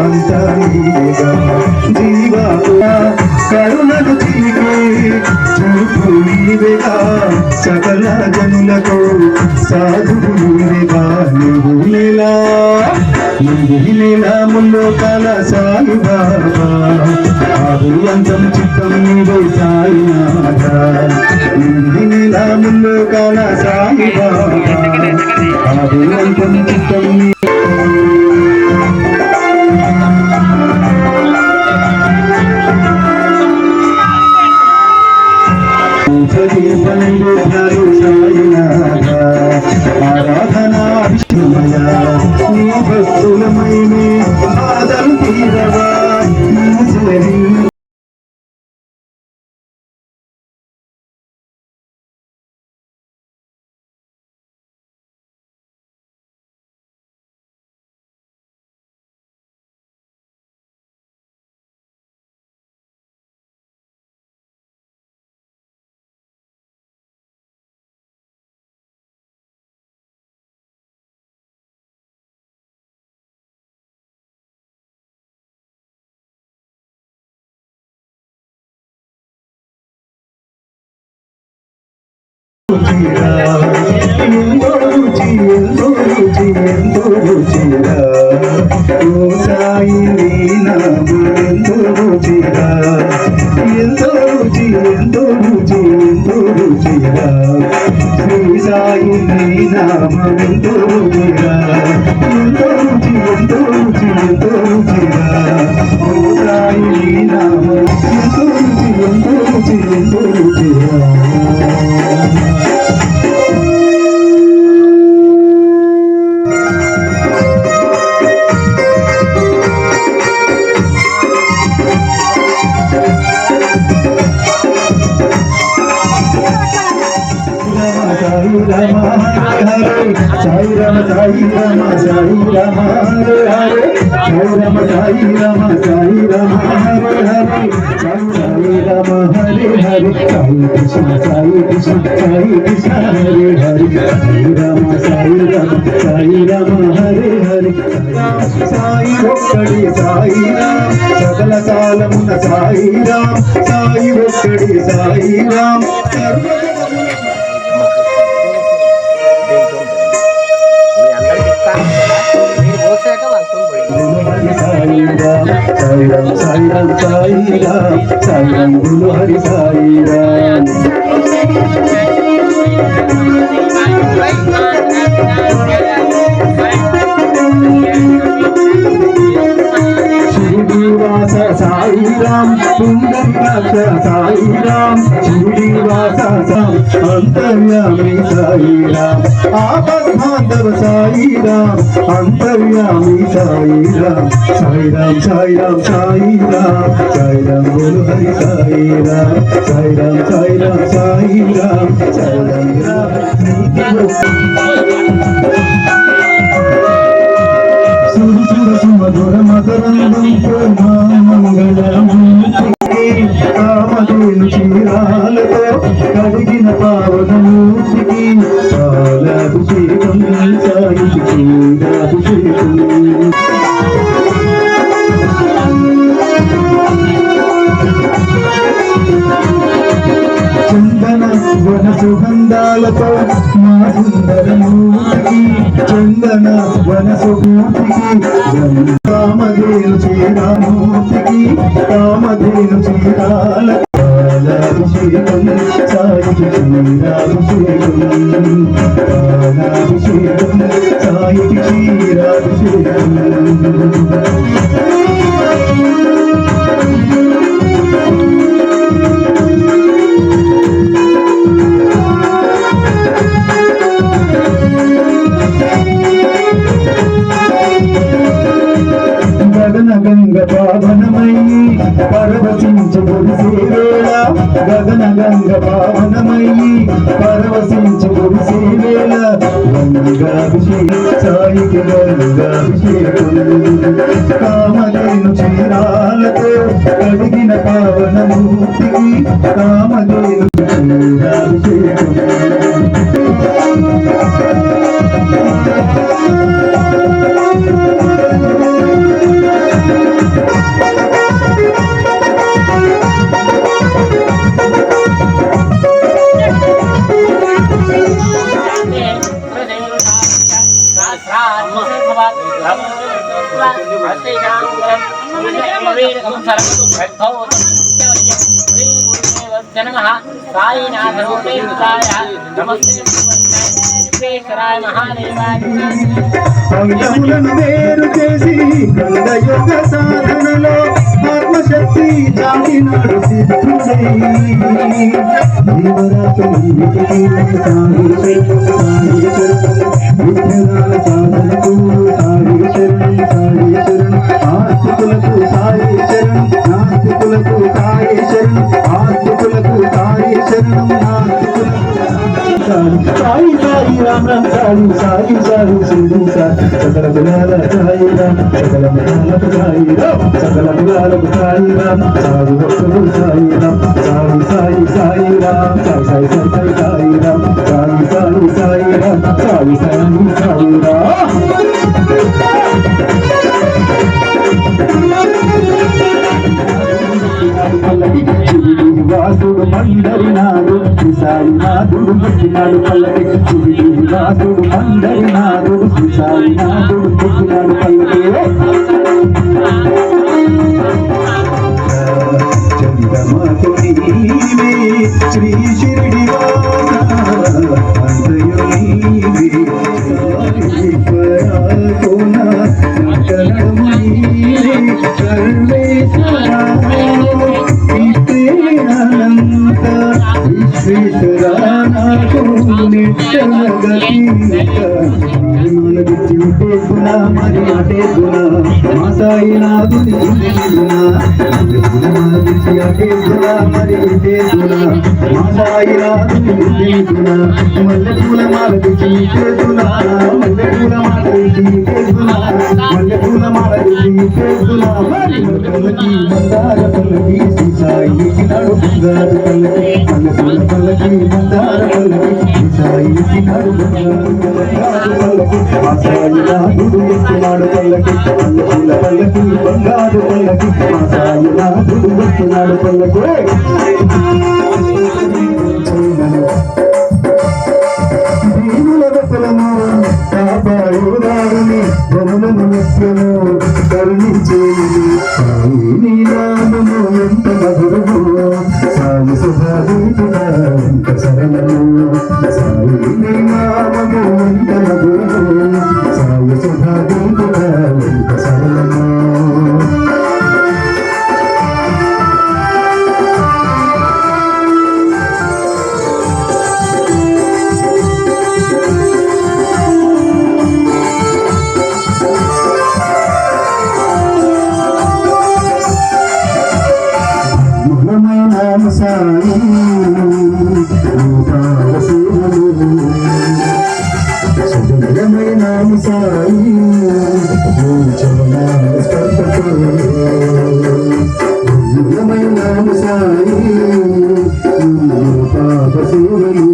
అంత నీవేగా జీవాత్మా కరుణను తీకే చూపు నీవేగా సకల జనులకు సాధువు నీవేగా నువ్వు నెలా ముల్లోకాల సాయి బాబా ఆది అంతం చిత్తం నీవే సాయినాథ నెలా ముల్లోకాల సాయి బాబా ఆది అంతం చిత్తం ఆరాధనా విష్ణుమయా నీ భక్తులమైనే ఆదరు తీరవా ఎంతో రుచిరా ఓ సాయి నీ నామం ఎంతో రుచిరా శ్రీ సాయి నీ నామం ఎంతో రుచిరా ఎంతో రుచిరా ఓ సాయి నీ నామం ఎంతో రుచిరా సాయి రామ సాయి రామ సాయి రామ హరే హరే సాయి రామ సాయి రామ సాయి రామ హరే హరే సాయి రామ హరే హరే సాయి కృష్ణ సాయి కృష్ణ హరే హరే సాయి రామ హరే హరే సాయి ఒక్కడి సాయి రామ్ సకల కాలమున సాయి రామ్ సాయి ఒక్కడి సాయి రామ్ సాయిరాం గురు హరి సాయిరాం శ్రీనివాస సాయిరాం పుండరీకాక్ష సాయిరాం శ్రీనివాస అంతర్యామి సాయిరాం ఆపద్బాంధవ సాయిరాం అంతర్యామి సాయిరాం సాయిరాం సాయిరాం సాయిరాం సాయిరాం గురు హరి సాయిరాం సాయిరాం సాయిరాం సాయిరాం సాయిరాం సుమధుర మకరందంతో మంగళమూర్తికి కామధేను క్షీరాలతో కడిగిన పావనమూర్తికి పాలాభిషేకం సాయికి క్షీరాభిషేకం చందన వన సుగంధాలతో మా సుందరమూర్తికి చందన వన సుమూర్తికి కామధేను శ్రీరామూర్తికి కామధేను శ్రీరాల పాలాభిషేకం సాయికి క్షీరాభిషేకం పాలాభిషేకం సాయికి క్షీరాభిషేకం గగన పావనమయ్యి పరవశించు గుడిసేవేళ గగన గంగ పావనమయ్యి పరవశించు గుడిసేవేళ గంగాభిషేకం సాయికి గంగాభిషేకం కామధేను క్షీరాలతో కడిగిన పావనమూర్తికి కామధేను క్షీరాభిషేకం అంగములను వేరు చేసి గంగ యొక్క సాధనలో ఆత్మశక్తి చాటినాడు సిద్ధుడై విఘ్నాల సాధనకు సాయి శరణం సాయి శరణం ఆస్తికులకు సాయి శరణం నాస్తికులకు సాయి శరణం ఆస్తికులకు సాయి శరణం నాస్తికులకు సాయి సాయి రామ సాయి సాయి సాయి సింధు సాయి సకల గుణాల సాయి రామ సకల గుణాలకు సాయి రామ సకల గుణాలకు సాయి రామ సాయి భక్తులు సాయి రామ సాయి సాయి సాయి రామ సాయి సాయి సాయి సాయి రామ సాయి సాయి సాయి రామ సాయి సాయి సాయి రామ వాసుడు మందరినాడు శ్రీసాయి నాథుడు పుట్టినాడు పల్లకి వాసుడు మందరినాడు శ్రీసాయి నాథుడు పుట్టినాడు పల్లకి చంద్రమాత నీవే శ్రీ షిరిడి మరి అటే గుణ మా సాయి నాథుని గుణ అటే గుణ మరి ఇటే గుణ మా సాయి నాథుని గుణ మల్లెపూల మాల తెచ్చి ఇటే గుణ మల్లెపూల మాల తెచ్చి ఇటే గుణ మల్లెపూల మాల తెచ్చి ఇటే గుణ మరి పల్లకి మందార పల్లకి శ్రీ సాయికి నడు బంగారు పల్లకి మల్లెపూల పల్లకి మందార పల్లకి శ్రీ సాయికి నడు బంగారు పల్లకి మా సాయి నాథుడు ఎత్తున్నాడు పల్లకి పల్లకీల పల్లకి బంగారు పల్లకి మా సాయి నాథుడు ఎత్తున్నాడు పల్లకి దీనుల వెతలము కాపాడుదారుని గమనము నిత్యము కరుణించేది సాయి నీ నామము ఎంత మధురము సాయి సుధాదీతుడ ఎంత శరణము సాయి నీ నామము ఎంత మధురము సాయి సుధాదీతుడ ఎంత శరణము సాయి సుందరమైన సాయి సుందరమైన సాయి పాద సేవలు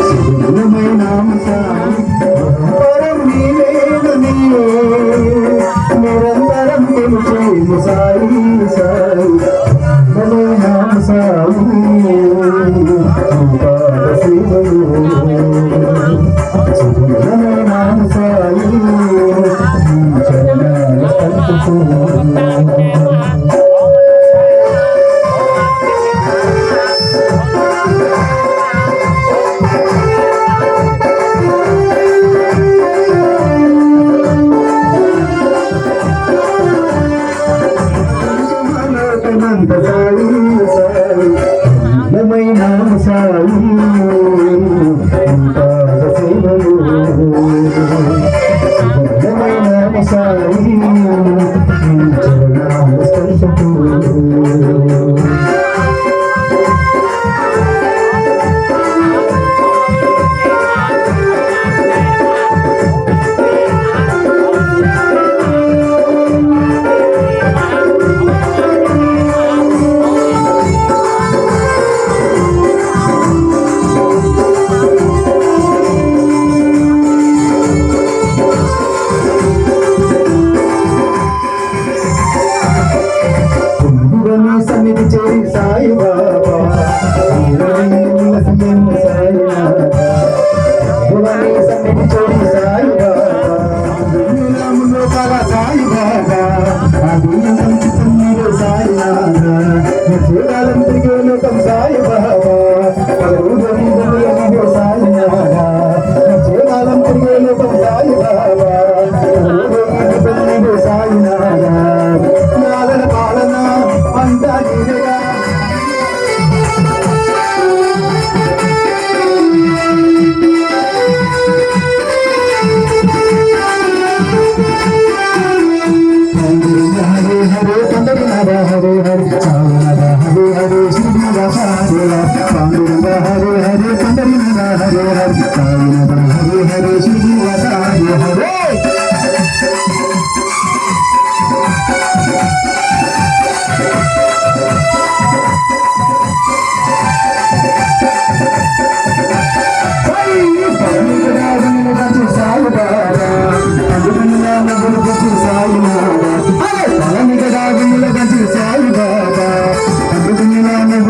సుందరమైన సాయి పరం నీవేదని నిరంతరం తెలుసు సాయి సాయి నామ సాయి పాద సేవలు నామ సాయి చరణాల స్పర్శతో సాయి బాబా సాయి బాబా సాయి బాబా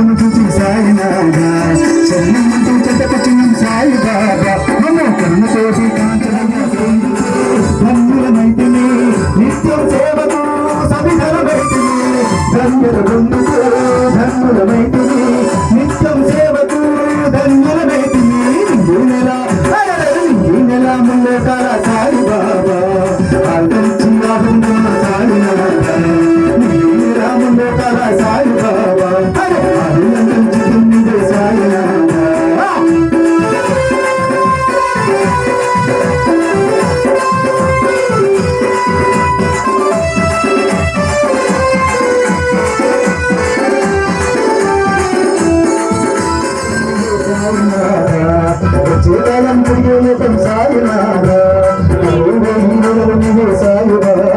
బాబును చూసి సాయినాథా చెల్లెమ్మంటూ చెట్టకొచ్చిన సాయి బాబా మమ్మ కరుణ తోసి ధన్యులమైతిని నిత్యం సేవకు సవిధరమైతిని ధన్యుల బంధుకు ధన్యులమైతిని నిత్యం సేవకు ధన్యులమైతిని ఈ నెల ముల్లోకాల సాయి బాబా సాయి బాబా చేతాలం తిరిగే సాయినాథా సాయి బాబా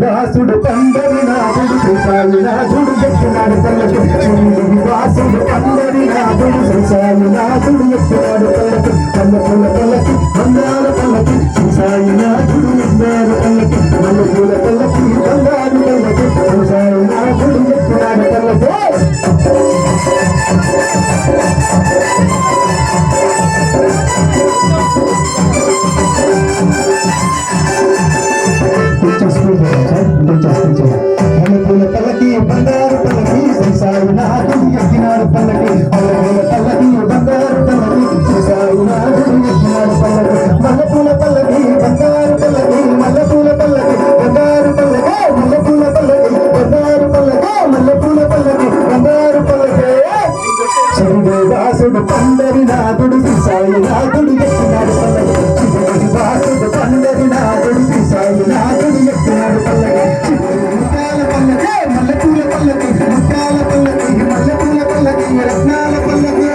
వాసుడు పందరి నాదుడు శ్రీసాయి నాథుడు ఎక్కినాడు పల్లకి వాసుడు పందరి నాదుడు శ్రీసాయి నాథుడు ఎక్కినాడు పల్లకి పల్లపుల పల్లకి బంగారు పల్లకి శ్రీసాయి నాథుడు ఎక్కినాడు పల్లకి మల్లెపూల పల్లకి బంగారు పల్లకి శ్రీసాయి నాథుడు ఎక్కినాడు పల్లకి మల్లెపూల పల్లకి బంగారు పల్లకి శ్రీసాయి నాథుడు ఎక్కినాడు పల్లకి మల్లెపూల పల్లకి బంగారు పల్లకి శ్రీసాయి నాథుడు ఎక్కినాడు పల్లకి మల్లెపూల పల్లకి బంగారు పల్లకి మల్లెపూల పల్లకి బంగారు పల్లకి మల్లెపూల పల్లకి బంగారు పల్లకి మల్లెపూల పల్లకి బంగారు పల్లకి శ్రీనివాసుడు పందరి నాథుడు శ్రీసాయి నాథుడు ఎక్కినాడు పల్లకి శ్రీనివాసుడు పందరి నాథుడు శ్రీసాయి నాథుడు ఎక్కినాడు పల్లకి మల్లెపూల పల్లకి ముత్యాల పల్లకి మల్లెపూల పల్లకి రత్నాల పల్లకి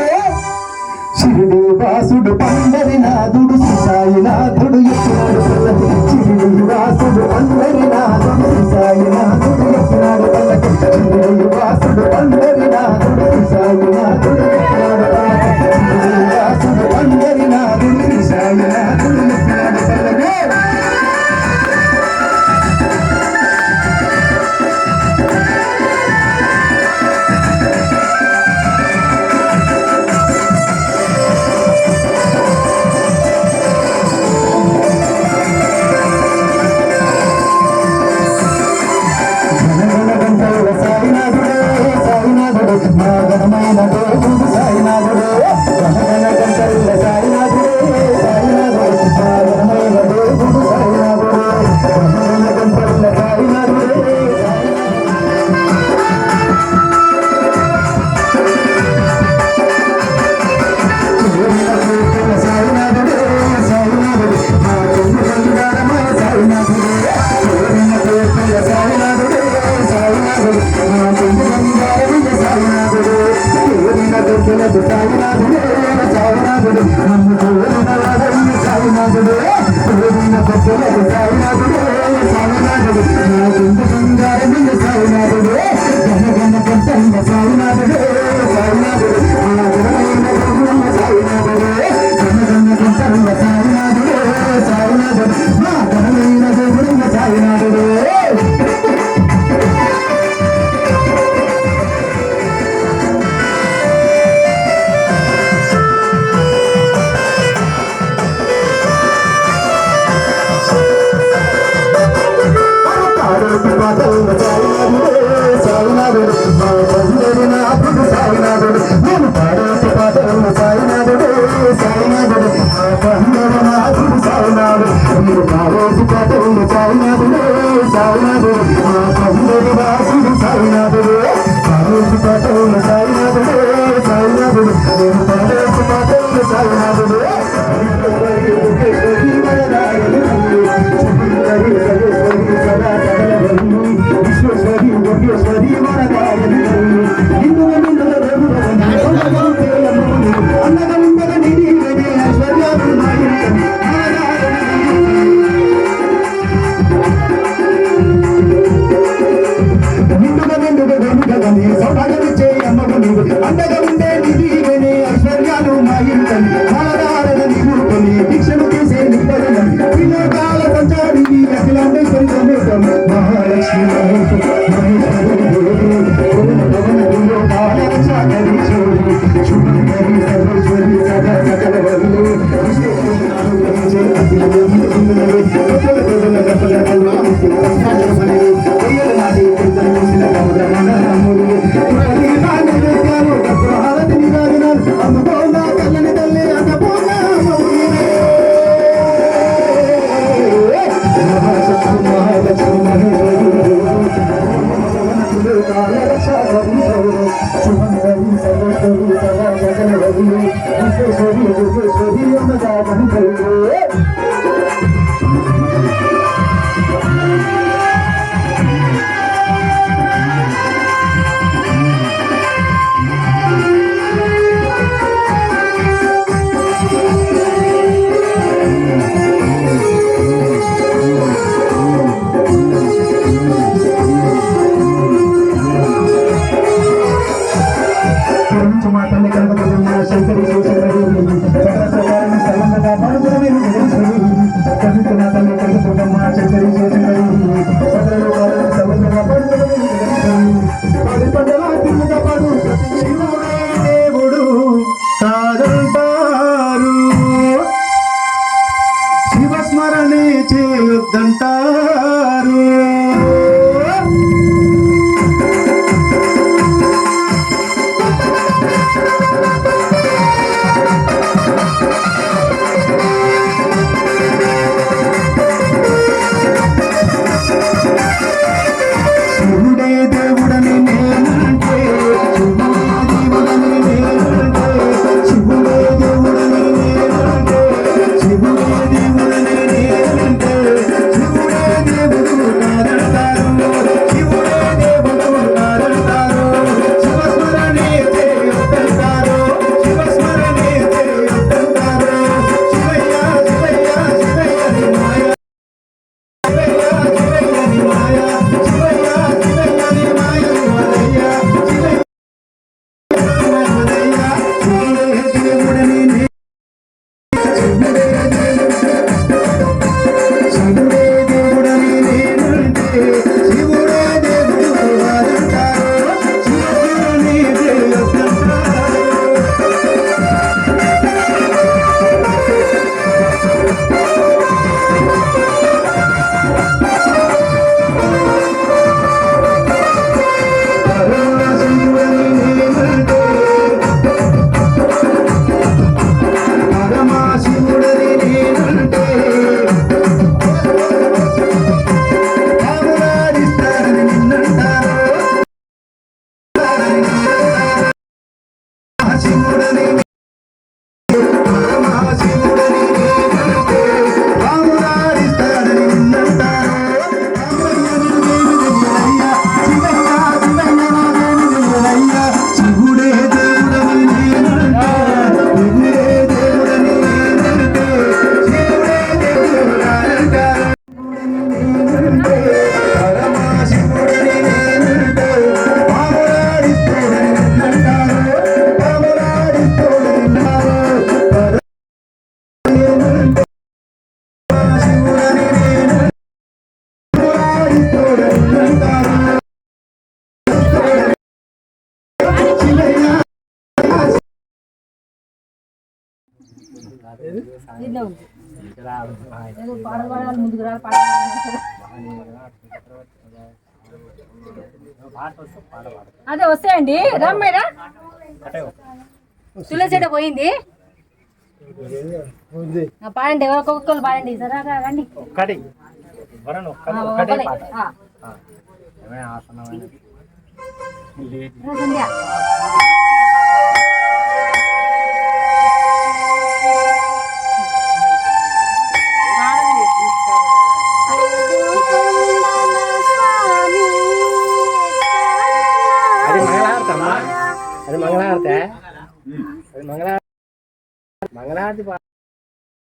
శ్రీనివాసుడు పందరి నాథుడు శ్రీసాయి నాథుడు ఎక్కినాడు పల్లకి శ్రీనివాసుడు పందరి నాథుడు శ్రీసాయి నాథుడు ఎక్కినాడు పల్లకి శ్రీనివాసుడు పందరి నాథుడు శ్రీసాయి నాథుడు ఎక్కినాడు పల్లకి శ్రీనివాసుడు పందరి నాథుడు శ్రీసాయి నాథుడు ఎక్కినాడు పల్లకి సాయినాథుడు వాసుడు సాయినాథుడు కాలేజీ పాటలు సాయినాథుడు సాయినాథుడు కాలేజీ పాటలు సాయినాథుడు విశ్వేశ్వరి యోగేశ్వరి వరదాయని అన్నగా ఉండగా నిధి ఐశ్వర్యాలు సౌభాగ్యమిచ్చే అమ్మకు నీవు అండగా ఉండే నిధి ఐశ్వర్యాలు మా ఇంటని మాదారణ నీవు కొని దీక్షను చేసే నిబ్బరణం వినోదాల సంచారిని అఖిలాండేశ్వరి సమేతం మహాలక్ష్మి మహేశ్వరి శుభంకరి సర్వేశ్వరి సదా సకల దేవుడు కాదంటారు శివస్మరణే చేయొద్దంటారు శివుడే దేవుడని నేనంటే శివుడే దేవుడని నేనంటే శివుడే దేవుడని నేనంటే శివుడే దేవుడు కాదంటారు శివుడే దేవుడు కాదంటారు శివస్మరణే చేయొద్దంటారు శివస్మరణే చేయొద్దంటారు శివయ్య శివయ్య శివయ్య ని మాయ శివయ్య శివయ్య ని మాయ శివయ్య శివయ్య ని మాయ వదయ్య శివయ్య వదయ్య శివుడే దేవుడని శివుడే దేవుడని నేనంటే శివుడే దేవుడు కాదంటారు శివస్మరణే చేయొద్దంటారు పరమశివుడని నేనంటే పరమశివుడని నేనంటే రాములాడిస్తారని నిన్నంటారు శివుడని పరమశివుడని నేనంటే రాములాడిస్తారని నిన్నంటారు శివుడే దేవుడని నేనంటే శివుడే దేవుడని నేనంటే శివుడే దేవుడు కాదంటారు పరమశివుడని నేనంటే రాములాడిస్తారని నిన్నంటారు రాములాడిస్తారని నిన్నారు శివుడని నేనంటే రాములాడిస్తారని నిన్నంటారు పాటలు పాడాలి ముందుకు రా పాట అదే వస్తాయండి రామ్మయ్యరా తులసిట పోయింది పాడండి ఒక్కొక్కరు పాడండి సరే రండి ఒక్కటి వరను ఒక్కటే పాట ఆసనమైనది సంధ్య అది మంగళహారతి అమ్మా, అది మంగళహారతి, అది మంగళహారతి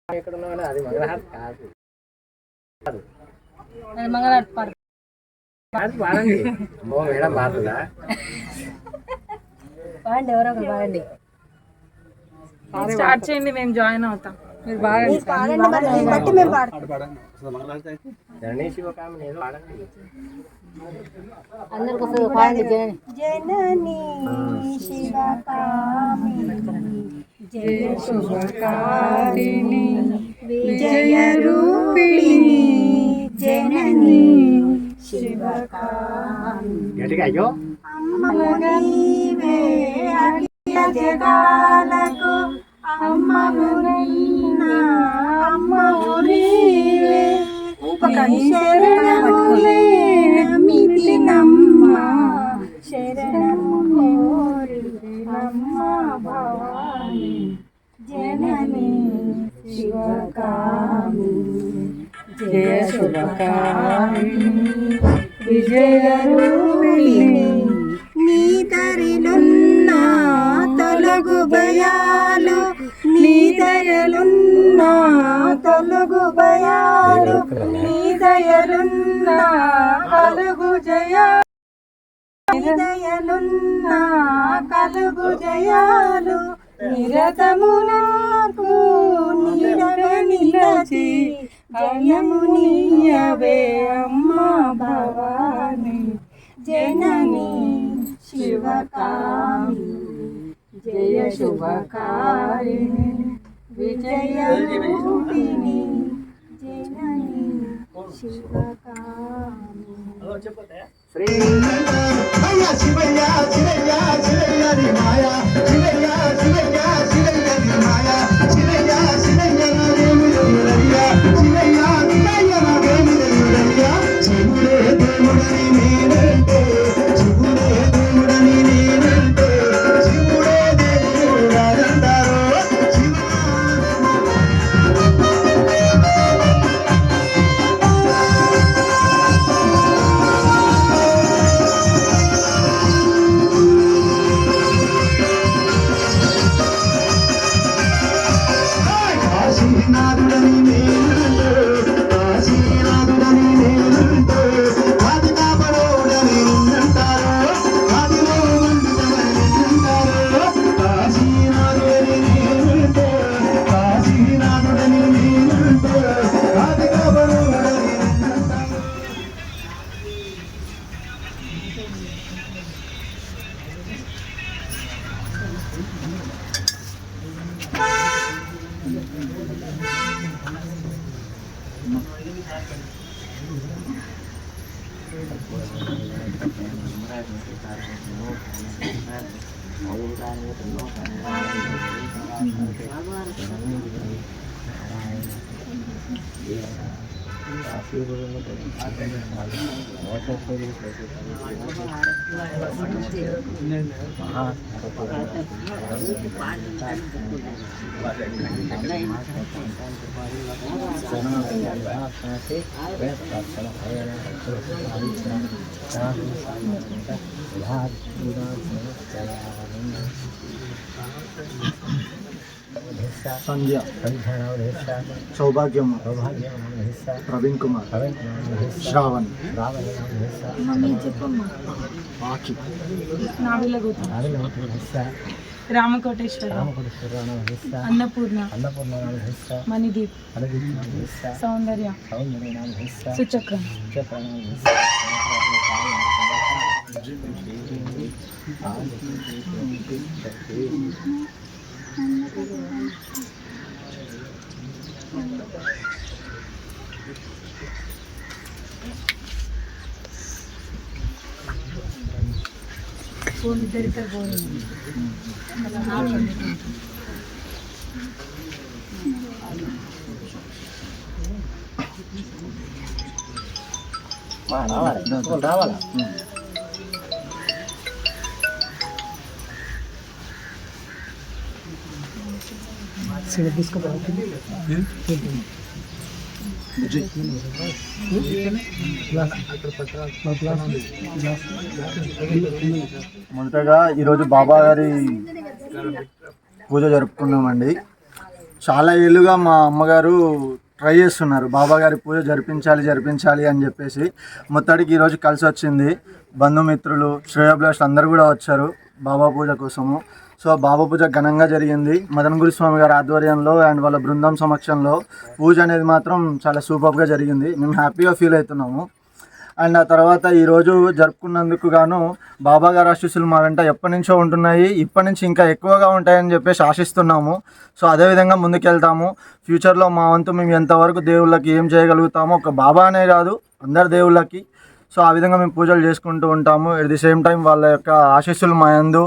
ఎక్కడ ఉన్నా అది మంగళహారతి కాదు. మంగళహారతి పాడు పాడండి. ఓ మేడం పాడుతుందా? పాడండి, ఎవరో ఒకరు పాడండి. స్టార్ట్ చేయండి, మేము జాయిన్ అవుతాం. మీరు బాగా జననీ శివకామిని ఏదో పాడండి. అందరికి వస్తుంది పాడండి. జననీ శివకామిని జయ శుభకారిణి విజయ రూపిణి జననీ శివకామిని గట్టిగా అయ్యో అమ్మము నీవే అఖిల జగాలకు అమ్మము నిన్న అమ్మము నీవే శరణములే నమితి నమ్మ శరణము నమ్మ భవాని జననీ శివకామిని జయ శుభకారిణి విజయ రూపిణి నీ దరిలున్న తొలగు భయాలు నీ దయలున్న తొలగు భయాలు నీ దయలున్న కలుగు జయాలు నీ దయలున్న కలుగు జయాలు నిరతము నాకు నీడగా నిలచి జయము నీయవే అమ్మా భవాని జననీ శివకామిని జయ శుభకారిణి విజయ రూపిణి జననీ శివకామిని శ్రీ అయ్యా శివయ్య శివయ్య శివయ్య నీ మాయా శివయ్య శివయ్య శివయ్య నీ మాయా శివయ్య శివయ్య నాదేమి దేవుడయ్యా శివయ్య శివయ్య నాదేమి దేవుడయ్యా శివుడే దేవుడని నేనంటే శివుడే దేవుడని నేనంటే శివుడే దేవుడారంటారో కాశీనాథుడని నేనంటే కాశీనాథుడని నేనంటే ఆది కాపడోడని నిన్నంటారో ఆదిలో ఉండుడని నిన్నంటారో కాశీనాథుడని నేనంటే కాశీనాథుడని నేనంటే ఆది కాపడోడని నిన్నంటారో సంధ్య సౌభాగ్యం ప్రవీణ్ కుమార్ శ్రావణ్ వాకి రామకోటేశ్వర అన్నపూర్ణ మణిదీప్ సౌందర్య సుచక్రం రావాలి రావాలా మొదటగా ఈరోజు బాబా గారి పూజ జరుపుకున్నామండి. చాలా ఏళ్ళుగా మా అమ్మగారు ట్రై చేస్తున్నారు బాబా గారి పూజ జరిపించాలి అని చెప్పేసి. మొత్తానికి ఈరోజు కలిసి వచ్చింది. బంధుమిత్రులు శ్రేయోభిలాషులు అందరూ కూడా వచ్చారు బాబా పూజ కోసము. సో బాబా పూజ ఘనంగా జరిగింది. మదన్ గురుస్వామి గారి ఆధ్వర్యంలో అండ్ వాళ్ళ బృందం సమక్షంలో పూజ అనేది మాత్రం చాలా సూపర్గా జరిగింది. మేము హ్యాపీగా ఫీల్ అవుతున్నాము. అండ్ ఆ తర్వాత ఈరోజు జరుపుకున్నందుకు గాను బాబా గారి ఆశీస్సులు మా వెంట ఎప్పటి నుంచో ఉంటున్నాయి. ఇప్పటి నుంచి ఇంకా ఎక్కువగా ఉంటాయని చెప్పేసి ఆశిస్తున్నాము. సో అదేవిధంగా ముందుకెళ్తాము. ఫ్యూచర్లో మా వంతు మేము ఎంతవరకు దేవుళ్ళకి ఏం చేయగలుగుతామో, ఒక బాబా అనే కాదు అందరు దేవుళ్ళకి, సో ఆ విధంగా మేము పూజలు చేసుకుంటూ ఉంటాము. ఎట్ ది సేమ్ టైం వాళ్ళ యొక్క ఆశీస్సులు మా యందు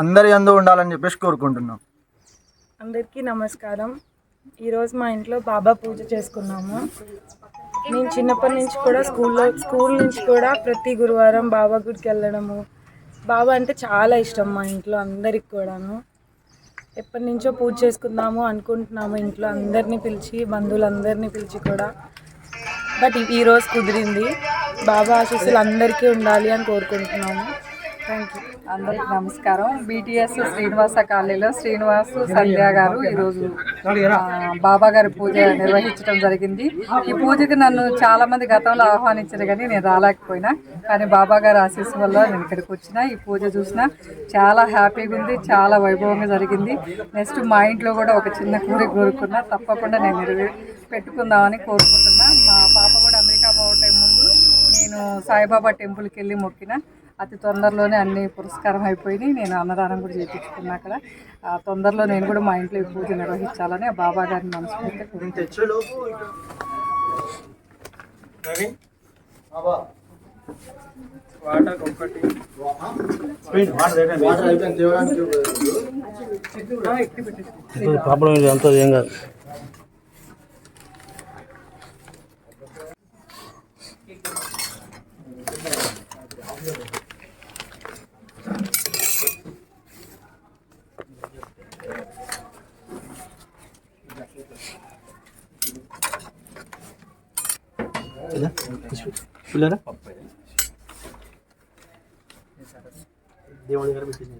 అందరి యందు ఉండాలని చెప్పేసి కోరుకుంటున్నాం. అందరికీ నమస్కారం. ఈరోజు మా ఇంట్లో బాబా పూజ చేసుకున్నాము. నేను చిన్నప్పటి నుంచి కూడా స్కూల్ నుంచి కూడా ప్రతి గురువారం బాబా గుడికి వెళ్ళడము. బాబా అంటే చాలా ఇష్టం మా ఇంట్లో అందరికి కూడాను. ఎప్పటి నుంచో పూజ చేసుకుందాము అనుకుంటున్నాము ఇంట్లో అందరినీ పిలిచి, బంధువులందరినీ పిలిచి కూడా. బట్ ఈరోజు కుదిరింది. బాబా ఆశీస్సులు అందరికీ ఉండాలి అని కోరుకుంటున్నాము. Thank you. అందరికీ నమస్కారం. బీటీఎస్ శ్రీనివాస కాలనీలో శ్రీనివాసు సంధ్య గారు ఈరోజు బాబా గారి పూజ నిర్వహించడం జరిగింది. ఈ పూజకి నన్ను చాలామంది గతంలో ఆహ్వానించారు కానీ నేను రాలేకపోయినా, కానీ బాబా గారి ఆశీస్సు వల్ల నేను ఇక్కడికి వచ్చిన ఈ పూజ చూసిన చాలా హ్యాపీగా ఉంది. చాలా వైభవంగా జరిగింది. నెక్స్ట్ మా ఇంట్లో కూడా ఒక చిన్న కోరుకున్నా, తప్పకుండా నేను పెట్టుకుందామని కోరుకుంటున్నా. మా పాప కూడా అమెరికా పోవటం ముందు నేను సాయిబాబా టెంపుల్కి వెళ్ళి మొక్కిన. అతి తొందరలోనే అన్ని పురస్కారం అయిపోయినాయి. నేను అన్నదానం కూడా చేయించుకున్నా అక్కడ. తొందరలో నేను కూడా మా ఇంట్లో ఈ పూజ నిర్వహించాలని ఆ బాబా గారిని మనస్ఫూర్తిగా ప్రాబ్లం అంతా ఏం కాదు. దేవుడి గారు పెట్టింది.